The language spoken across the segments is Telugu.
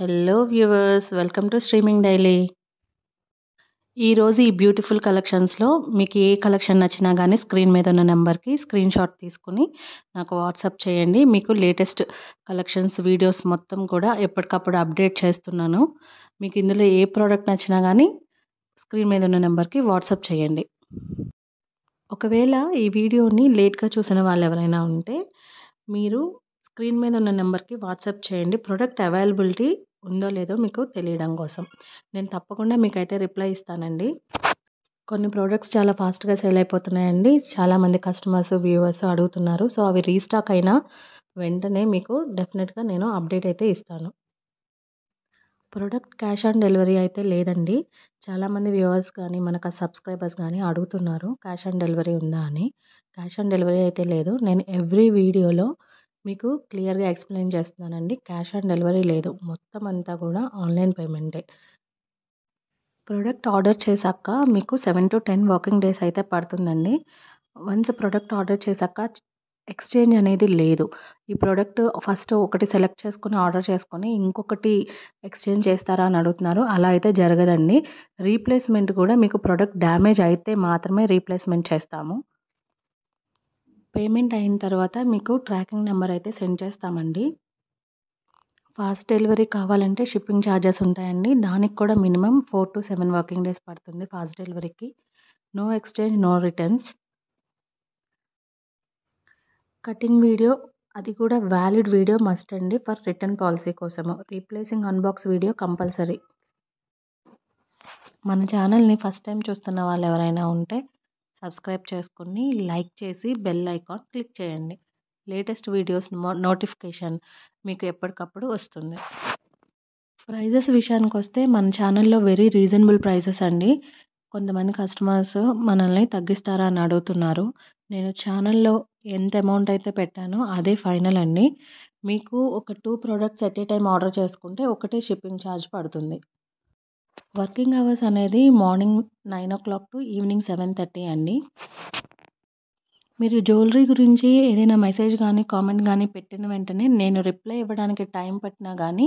Hello viewers, welcome to streaming daily. ఈరోజు ఈ బ్యూటిఫుల్ కలెక్షన్స్లో మీకు ఏ కలెక్షన్ నచ్చినా కానీ స్క్రీన్ మీద ఉన్న నెంబర్కి స్క్రీన్ షాట్ తీసుకుని నాకు వాట్సాప్ చేయండి. మీకు లేటెస్ట్ కలెక్షన్స్ వీడియోస్ మొత్తం కూడా ఎప్పటికప్పుడు అప్డేట్ చేస్తున్నాను. మీకు ఇందులో ఏ ప్రోడక్ట్ నచ్చినా కానీ స్క్రీన్ మీద ఉన్న నెంబర్కి వాట్సాప్ చేయండి. ఒకవేళ ఈ వీడియోని లేట్గా చూసిన వాళ్ళు ఎవరైనా ఉంటే మీరు స్క్రీన్ మీద ఉన్న నెంబర్కి వాట్సాప్ చేయండి. ప్రోడక్ట్ అవైలబిలిటీ ఉందో లేదో మీకు తెలియడం కోసం. నేను తప్పకుండా మీకైతే రిప్లై ఇస్తానండి. కొన్ని ప్రోడక్ట్స్ చాలా ఫాస్ట్గా సేల్ అయిపోతున్నాయండి. చాలామంది కస్టమర్స్, వ్యూవర్స్ అడుగుతున్నారు. సో అవి రీస్టాక్ అయినా వెంటనే మీకు డెఫినెట్గా నేను అప్డేట్ అయితే ఇస్తాను. ప్రోడక్ట్ క్యాష్ ఆన్ డెలివరీ అయితే లేదండి. చాలామంది వ్యూవర్స్ కానీ మనకు సబ్స్క్రైబర్స్ కానీ అడుగుతున్నారు క్యాష్ ఆన్ డెలివరీ ఉందా అని. క్యాష్ ఆన్ డెలివరీ అయితే లేదు. నేను ఎవ్రీ వీడియోలో మీకు క్లియర్గా ఎక్స్ప్లెయిన్ చేస్తున్నానండి. క్యాష్ ఆన్ డెలివరీ లేదు. మొత్తం అంతా కూడా ఆన్లైన్ పేమెంటే. ప్రోడక్ట్ ఆర్డర్ చేశాక మీకు 7 to 10 వర్కింగ్ డేస్ అయితే పడుతుందండి. వన్స్ ప్రోడక్ట్ ఆర్డర్ చేశాక ఎక్స్చేంజ్ అనేది లేదు. ఈ ప్రోడక్ట్ ఫస్ట్ ఒకటి సెలెక్ట్ చేసుకొని ఆర్డర్ చేసుకొని ఇంకొకటి ఎక్స్చేంజ్ చేస్తారా అని అడుగుతున్నారు. అలా అయితే జరగదండి. రీప్లేస్మెంట్ కూడా మీకు ప్రోడక్ట్ డ్యామేజ్ అయితే మాత్రమే రీప్లేస్మెంట్ చేస్తాము. పేమెంట్ అయిన తర్వాత మీకు ట్రాకింగ్ నెంబర్ అయితే సెండ్ చేస్తామండి. ఫాస్ట్ డెలివరీ కావాలంటే షిప్పింగ్ ఛార్జెస్ ఉంటాయండి. దానికి కూడా మినిమం 4 to 7 వర్కింగ్ డేస్ పడుతుంది ఫాస్ట్ డెలివరీకి. No exchange, no returns. Cutting video అది కూడా వ్యాలిడ్ వీడియో మస్ట్ అండి ఫర్ రిటర్న్ పాలసీ కోసము. Replacing unbox video compulsory. మన ఛానల్ని ఫస్ట్ టైం చూస్తున్న వాళ్ళు ఎవరైనా ఉంటే సబ్స్క్రైబ్ చేసుకుని లైక్ చేసి బెల్ ఐకాన్ క్లిక్ చేయండి. లేటెస్ట్ వీడియోస్ నోటిఫికేషన్ మీకు ఎప్పటికప్పుడు వస్తుంది. ప్రైజెస్ విషయానికి వస్తే మన ఛానల్లో వెరీ రీజనబుల్ ప్రైజెస్ అండి. కొంతమంది కస్టమర్స్ మనల్ని తగ్గిస్తారా అని అడుగుతున్నారు. నేను ఛానల్లో ఎంత అమౌంట్ అయితే పెట్టానో అదే ఫైనల్ అండి. మీకు ఒక 2 products at a time order చేసుకుంటే ఒకటే షిప్పింగ్ ఛార్జ్ పడుతుంది. వర్కింగ్ అవర్స్ అనేది మార్నింగ్ 9 o'clock to ఈవినింగ్ 7:30 అండి. మీరు జ్యువెలరీ గురించి ఏదైనా మెసేజ్ కానీ కామెంట్ కానీ పెట్టిన వెంటనే నేను రిప్లై ఇవ్వడానికి టైం పట్టినా కానీ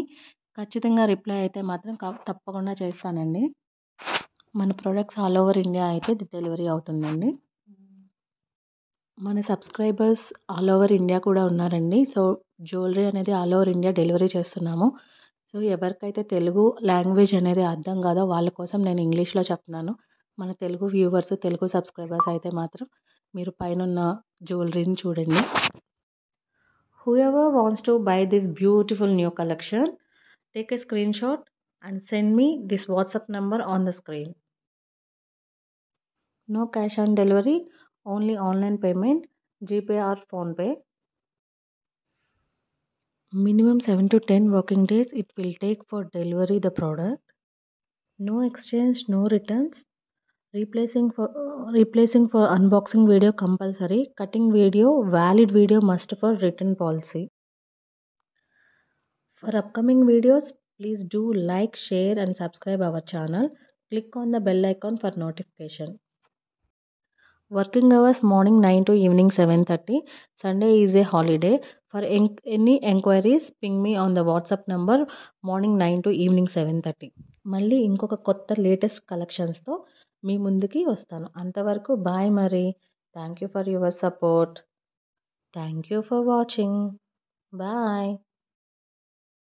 ఖచ్చితంగా రిప్లై అయితే మాత్రం తప్పకుండా చేస్తానండి. మన ప్రొడక్ట్స్ ఆల్ ఓవర్ ఇండియా అయితే డెలివరీ అవుతుందండి. మన సబ్స్క్రైబర్స్ ఆల్ ఓవర్ ఇండియా కూడా ఉన్నారండి. సో జ్యువెలరీ అనేది ఆల్ ఓవర్ ఇండియా డెలివరీ చేస్తున్నాము. సో ఎవరికైతే తెలుగు లాంగ్వేజ్ అనేది అర్థం కాదో వాళ్ళ కోసం నేను ఇంగ్లీష్లో చెప్తున్నాను. మన తెలుగు వ్యూవర్స్, తెలుగు సబ్స్క్రైబర్స్ అయితే మాత్రం మీరు పైనున్న జ్యువెలరీని చూడండి. Whoever wants to buy this beautiful new collection, take a screenshot and send me this WhatsApp number on the screen. No cash on delivery, only online payment, GPay or PhonePe. Minimum 7 to 10 working days it will take for delivery the product. No exchange, no returns. Replacing for unboxing video compulsory. Cutting video, valid video must for return policy. For upcoming videos, please do like, share and subscribe our channel. Click on the bell icon for notification. Working hours morning 9 to evening 7:30. Sunday is a holiday. For any enquiries, ping me on the WhatsApp number morning 9 to evening 7:30. మళ్ళీ ఇంకొక కొత్త లేటెస్ట్ కలెక్షన్స్తో మీ ముందుకి వస్తాను. అంతవరకు బాయ్ మరి. Thank you for your support. Thank you for watching. Bye.